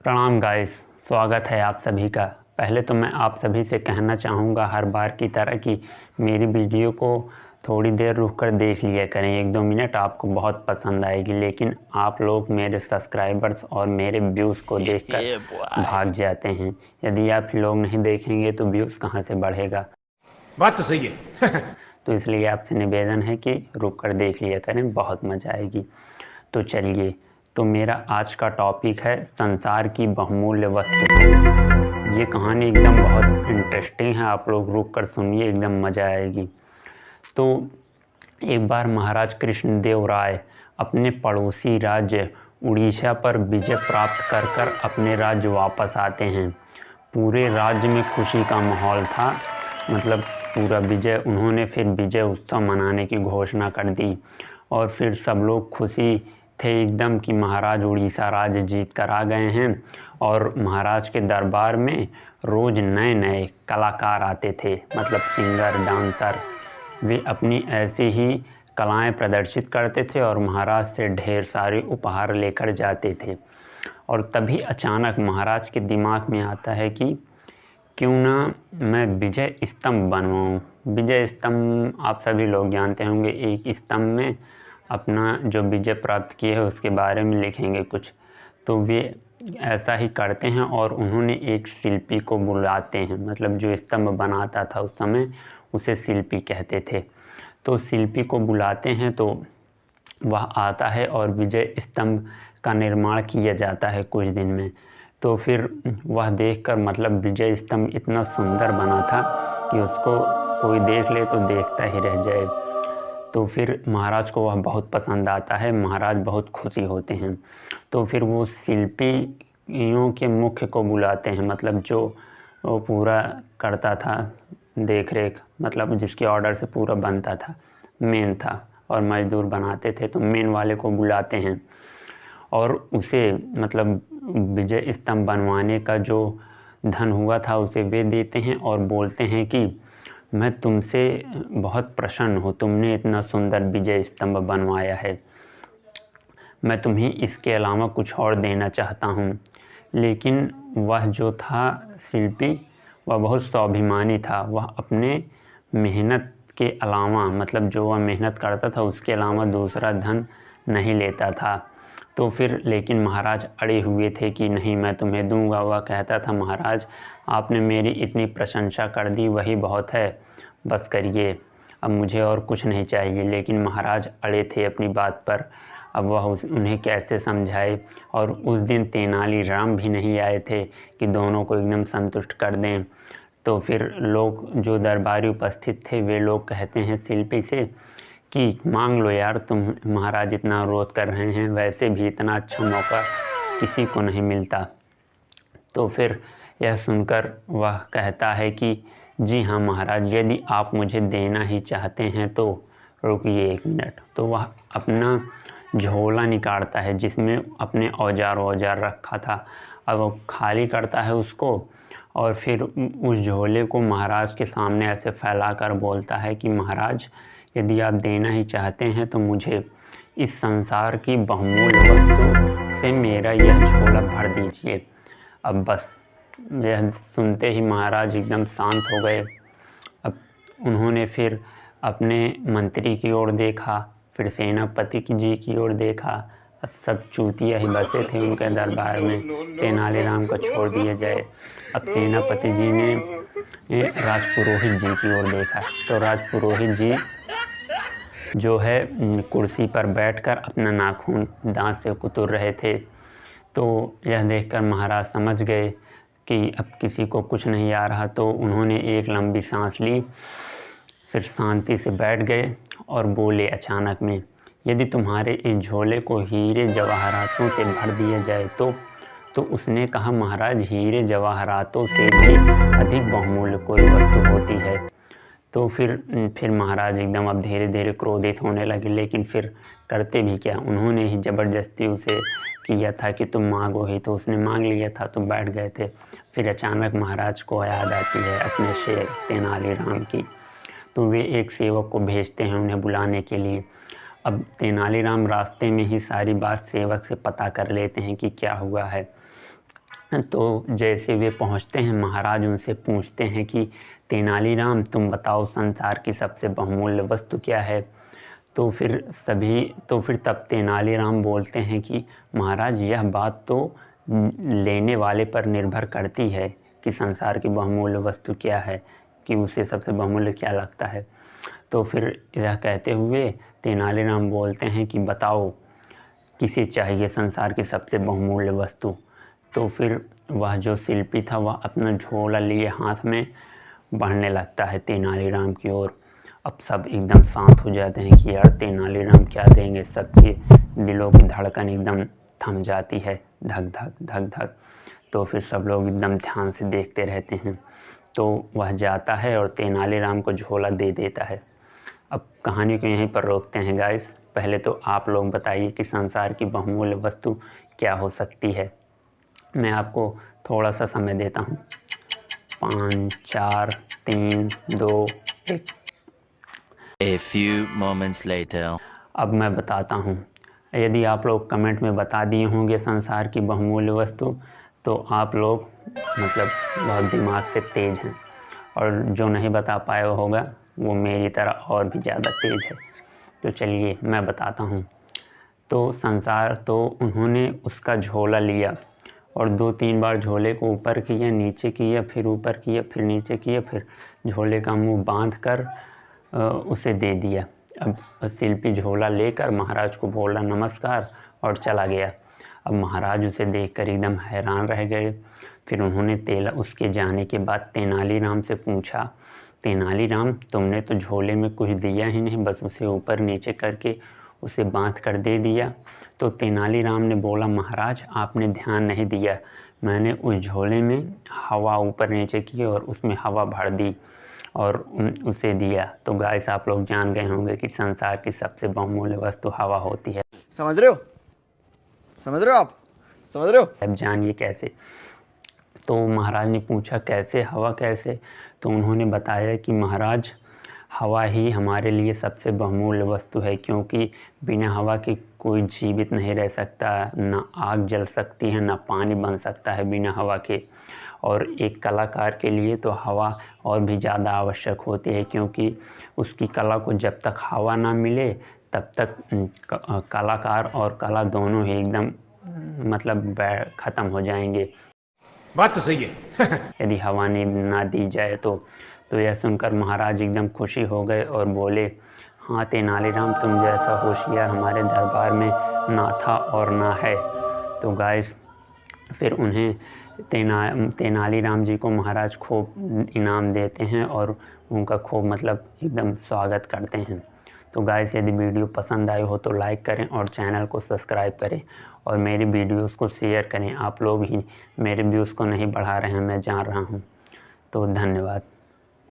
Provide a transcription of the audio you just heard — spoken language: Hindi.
प्रणाम गाइस, स्वागत है आप सभी का। पहले तो मैं आप सभी से कहना चाहूँगा हर बार की तरह कि मेरी वीडियो को थोड़ी देर रुक कर देख लिया करें। 1-2 मिनट आपको बहुत पसंद आएगी, लेकिन आप लोग मेरे सब्सक्राइबर्स और मेरे व्यूज़ को देखकर भाग जाते हैं। यदि आप लोग नहीं देखेंगे तो व्यूज़ कहाँ से बढ़ेगा। बात तो सही है। तो इसलिए आपसे निवेदन है कि रुक कर देख लिया करें, बहुत मज़ा आएगी। तो चलिए, तो मेरा आज का टॉपिक है संसार की बहुमूल्य वस्तु। ये कहानी एकदम बहुत इंटरेस्टिंग है, आप लोग रुक कर सुनिए, एकदम मज़ा आएगी। तो एक बार महाराज कृष्णदेव राय अपने पड़ोसी राज्य उड़ीसा पर विजय प्राप्त कर अपने राज्य वापस आते हैं। पूरे राज्य में खुशी का माहौल था, मतलब पूरा विजय, उन्होंने फिर विजय उत्सव मनाने की घोषणा कर दी और फिर सब लोग खुशी थे एकदम कि महाराज उड़ीसा राज्य जीत कर आ गए हैं। और महाराज के दरबार में रोज़ नए नए कलाकार आते थे, मतलब सिंगर, डांसर। वे अपनी ऐसी ही कलाएं प्रदर्शित करते थे और महाराज से ढेर सारे उपहार लेकर जाते थे। और तभी अचानक महाराज के दिमाग में आता है कि क्यों ना मैं विजय स्तंभ बनवाऊँ। विजय स्तंभ आप सभी लोग जानते होंगे, एक स्तंभ में अपना जो विजय प्राप्त किए है उसके बारे में लिखेंगे कुछ। तो वे ऐसा ही करते हैं और उन्होंने एक शिल्पी को बुलाते हैं, मतलब जो स्तंभ बनाता था उस समय उसे शिल्पी कहते थे। तो शिल्पी को बुलाते हैं तो वह आता है और विजय स्तंभ का निर्माण किया जाता है कुछ दिन में। तो फिर वह देखकर, मतलब विजय स्तंभ इतना सुंदर बना था कि उसको कोई देख ले तो देखता ही रह जाए। तो फिर महाराज को वह बहुत पसंद आता है, महाराज बहुत खुशी होते हैं। तो फिर वो शिल्पियों के मुख्य को बुलाते हैं, मतलब जो वो पूरा करता था देख रेख, मतलब जिसके ऑर्डर से पूरा बनता था, मेन था, और मजदूर बनाते थे, तो मेन वाले को बुलाते हैं और उसे, मतलब विजय स्तंभ बनवाने का जो धन हुआ था उसे वे देते हैं और बोलते हैं कि मैं तुमसे बहुत प्रसन्न हूँ, तुमने इतना सुंदर विजय स्तंभ बनवाया है, मैं तुम्हें इसके अलावा कुछ और देना चाहता हूँ। लेकिन वह जो था शिल्पी, वह बहुत स्वाभिमानी था। वह अपने मेहनत के अलावा, मतलब जो वह मेहनत करता था उसके अलावा दूसरा धन नहीं लेता था। तो फिर लेकिन महाराज अड़े हुए थे कि नहीं, मैं तुम्हें दूंगा। वह कहता था, महाराज आपने मेरी इतनी प्रशंसा कर दी, वही बहुत है, बस करिए, अब मुझे और कुछ नहीं चाहिए। लेकिन महाराज अड़े थे अपनी बात पर, अब वह उन्हें कैसे समझाए। और उस दिन तेनालीराम भी नहीं आए थे कि दोनों को एकदम संतुष्ट कर दें। तो फिर लोग जो दरबारी उपस्थित थे वे लोग कहते हैं शिल्पी से कि मांग लो यार, तुम महाराज इतना अनुरोध कर रहे हैं, वैसे भी इतना अच्छा मौका किसी को नहीं मिलता। तो फिर यह सुनकर वह कहता है कि जी हाँ महाराज, यदि आप मुझे देना ही चाहते हैं तो रुकिए 1 मिनट। तो वह अपना झोला निकालता है जिसमें अपने औजार रखा था। अब वो खाली करता है उसको और फिर उस झोले को महाराज के सामने ऐसे फैलाकर बोलता है कि महाराज, यदि आप देना ही चाहते हैं तो मुझे इस संसार की बहुमूल्य वस्तु से मेरा यह झोला भर दीजिए। अब बस यह सुनते ही महाराज एकदम शांत हो गए। अब उन्होंने फिर अपने मंत्री की ओर देखा, फिर सेनापति जी की ओर देखा। अब सब चूतिया ही बसे थे उनके दरबार में, तेनालीराम को छोड़ दिया जाए। अब सेनापति जी ने राजपुरोहित जी की ओर देखा, तो राजपुरोहित जी जो है कुर्सी पर बैठकर अपना नाखून दांत से कुतर रहे थे। तो यह देखकर महाराज समझ गए कि अब किसी को कुछ नहीं आ रहा, तो उन्होंने एक लंबी सांस ली, फिर शांति से बैठ गए और बोले अचानक में, यदि तुम्हारे इस झोले को हीरे जवाहरातों से भर दिया जाए तो उसने कहा, महाराज हीरे जवाहरातों से भी अधिक बहुमूल्य कोई वस्तु होती है। तो फिर महाराज एकदम अब धीरे धीरे क्रोधित होने लगे, लेकिन फिर करते भी क्या, उन्होंने ही ज़बरदस्ती उसे किया था कि तुम मांगो ही, तो उसने मांग लिया था, तो बैठ गए थे। फिर अचानक महाराज को याद आती है अपने शेर तेनालीराम की, तो वे एक सेवक को भेजते हैं उन्हें बुलाने के लिए। अब तेनालीराम रास्ते में ही सारी बात सेवक से पता कर लेते हैं कि क्या हुआ है। तो जैसे वे पहुंचते हैं, महाराज उनसे पूछते हैं कि तेनालीराम, तुम बताओ संसार की सबसे बहुमूल्य वस्तु क्या है। तो फिर तब तेनालीराम बोलते हैं कि महाराज, यह बात तो लेने वाले पर निर्भर करती है कि संसार की बहुमूल्य वस्तु क्या है, कि उसे सबसे बहुमूल्य क्या लगता है। तो फिर यह कहते हुए तेनालीराम बोलते हैं कि बताओ किसे चाहिए संसार की सबसे बहुमूल्य वस्तु। तो फिर वह जो शिल्पी था वह अपना झोला लिए हाथ में बढ़ने लगता है तेनालीराम की ओर। अब सब एकदम शांत हो जाते हैं कि यार तेनालीराम क्या देंगे। सबके दिलों की धड़कन एकदम थम जाती है, धक धक धक धक। तो फिर सब लोग एकदम ध्यान से देखते रहते हैं। तो वह जाता है और तेनालीराम को झोला दे देता है। अब कहानी को यहीं पर रोकते हैं गाइस। पहले तो आप लोग बताइए कि संसार की बहुमूल्य वस्तु क्या हो सकती है। मैं आपको थोड़ा सा समय देता हूँ। 5, 4, 3, 2, 1। A few moments later. अब मैं बताता हूँ। यदि आप लोग कमेंट में बता दिए होंगे संसार की बहुमूल्य वस्तु, तो आप लोग मतलब बहुत दिमाग से तेज हैं, और जो नहीं बता पाया होगा वो मेरी तरह और भी ज़्यादा तेज है। तो चलिए मैं बताता हूँ। तो उन्होंने उसका झोला लिया और 2-3 बार झोले को ऊपर किया, नीचे किया, फिर ऊपर किया, फिर नीचे किया, फिर झोले का मुंह बांध कर उसे दे दिया। अब शिल्पी झोला लेकर महाराज को बोला नमस्कार और चला गया। अब महाराज उसे देखकर एकदम हैरान रह गए। फिर उन्होंने उसके जाने के बाद तेनालीराम से पूछा, तेनालीराम, तुमने तो झोले में कुछ दिया ही नहीं, बस उसे ऊपर नीचे करके उसे बांध कर दे दिया। तो तेनालीराम ने बोला, महाराज आपने ध्यान नहीं दिया, मैंने उस झोले में हवा ऊपर नीचे की और उसमें हवा भर दी और उसे दिया। तो गाइस, आप लोग जान गए होंगे कि संसार की सबसे बहुमूल्य वस्तु हवा होती है। समझ रहे हो? समझ रहे हो आप? समझ रहे हो? अब जानिए कैसे। तो महाराज ने पूछा कैसे, हवा कैसे? तो उन्होंने बताया कि महाराज, हवा ही हमारे लिए सबसे बहुमूल्य वस्तु है, क्योंकि बिना हवा के कोई जीवित नहीं रह सकता। ना आग जल सकती है, ना पानी बन सकता है बिना हवा के। और एक कलाकार के लिए तो हवा और भी ज़्यादा आवश्यक होती है, क्योंकि उसकी कला को जब तक हवा ना मिले तब तक कलाकार और कला दोनों ही एकदम मतलब ख़त्म हो जाएंगे। बात तो सही है। यदि हवा ना दी जाए तो यह सुनकर महाराज एकदम खुशी हो गए और बोले, हाँ तेनालीराम, तुम जैसा होशियार हमारे दरबार में ना था और ना है। तो गाइस, फिर उन्हें तेनालीराम जी को महाराज खूब इनाम देते हैं और उनका खूब मतलब एकदम स्वागत करते हैं। तो गाइस, यदि वीडियो पसंद आई हो तो लाइक करें और चैनल को सब्सक्राइब करें और मेरी वीडियोस को शेयर करें। आप लोग ही मेरे व्यूज़ को नहीं बढ़ा रहे हैं, मैं जान रहा हूँ। तो धन्यवाद।